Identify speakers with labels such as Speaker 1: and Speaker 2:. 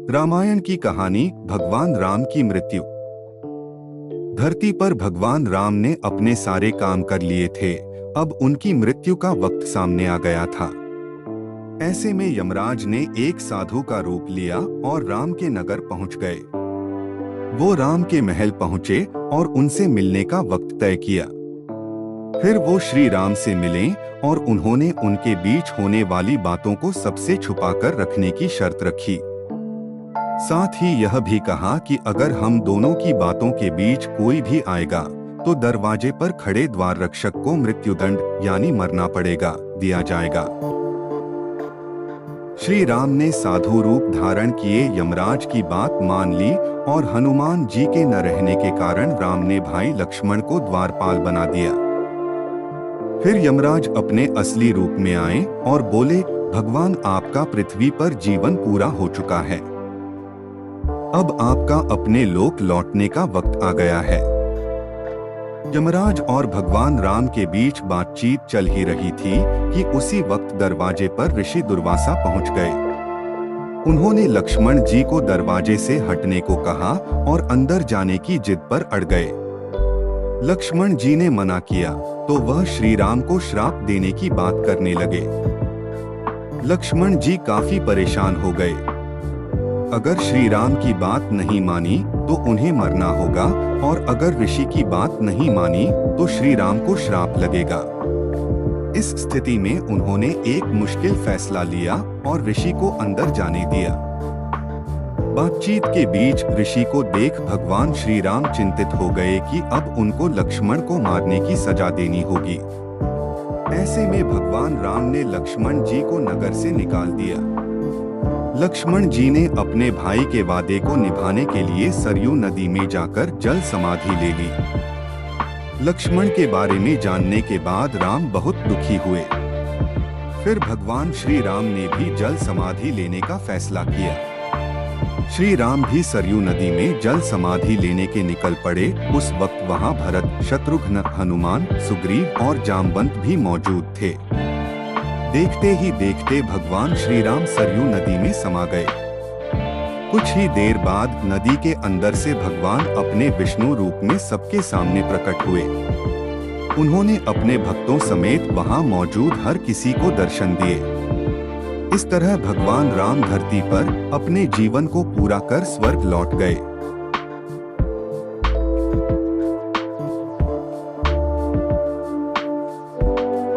Speaker 1: रामायण की कहानी भगवान राम की मृत्यु। धरती पर भगवान राम ने अपने सारे काम कर लिए थे, अब उनकी मृत्यु का वक्त सामने आ गया था। ऐसे में यमराज ने एक साधु का रूप लिया और राम के नगर पहुंच गए। वो राम के महल पहुंचे और उनसे मिलने का वक्त तय किया। फिर वो श्री राम से मिले और उन्होंने उनके बीच होने वाली बातों को सबसे छुपाकर रखने की शर्त रखी। साथ ही यह भी कहा कि अगर हम दोनों की बातों के बीच कोई भी आएगा तो दरवाजे पर खड़े द्वार रक्षक को मृत्युदंड यानी मरना पड़ेगा दिया जाएगा। श्री राम ने साधु रूप धारण किए यमराज की बात मान ली और हनुमान जी के न रहने के कारण राम ने भाई लक्ष्मण को द्वारपाल बना दिया। फिर यमराज अपने असली रूप में आए और बोले, भगवान आपका पृथ्वी पर जीवन पूरा हो चुका है, अब आपका अपने लोक लौटने का वक्त आ गया है। यमराज और भगवान राम के बीच बातचीत चल ही रही थी कि उसी वक्त दरवाजे पर ऋषि दुर्वासा पहुंच गए। उन्होंने लक्ष्मण जी को दरवाजे से हटने को कहा और अंदर जाने की जिद पर अड़ गए। लक्ष्मण जी ने मना किया तो वह श्री राम को श्राप देने की बात करने लगे। लक्ष्मण जी काफी परेशान हो गए। अगर श्री राम की बात नहीं मानी तो उन्हें मरना होगा और अगर ऋषि की बात नहीं मानी तो श्री राम को श्राप लगेगा। इस स्थिति में उन्होंने एक मुश्किल फैसला लिया और ऋषि को अंदर जाने दिया। बातचीत के बीच ऋषि को देख भगवान श्री राम चिंतित हो गए कि अब उनको लक्ष्मण को मारने की सजा देनी होगी। ऐसे में भगवान राम ने लक्ष्मण जी को नगर से निकाल दिया। लक्ष्मण जी ने अपने भाई के वादे को निभाने के लिए सरयू नदी में जाकर जल समाधि ले ली। लक्ष्मण के बारे में जानने के बाद राम बहुत दुखी हुए। फिर भगवान श्री राम ने भी जल समाधि लेने का फैसला किया। श्री राम भी सरयू नदी में जल समाधि लेने के निकल पड़े। उस वक्त वहां भरत, शत्रुघ्न, हनुमान, सुग्रीव और जामवंत भी मौजूद थे। देखते ही देखते भगवान श्री राम सरयू नदी में समा गए। कुछ ही देर बाद नदी के अंदर से भगवान अपने विष्णु रूप में सबके सामने प्रकट हुए। उन्होंने अपने भक्तों समेत वहां मौजूद हर किसी को दर्शन दिए। इस तरह भगवान राम धरती पर अपने जीवन को पूरा कर स्वर्ग लौट गए।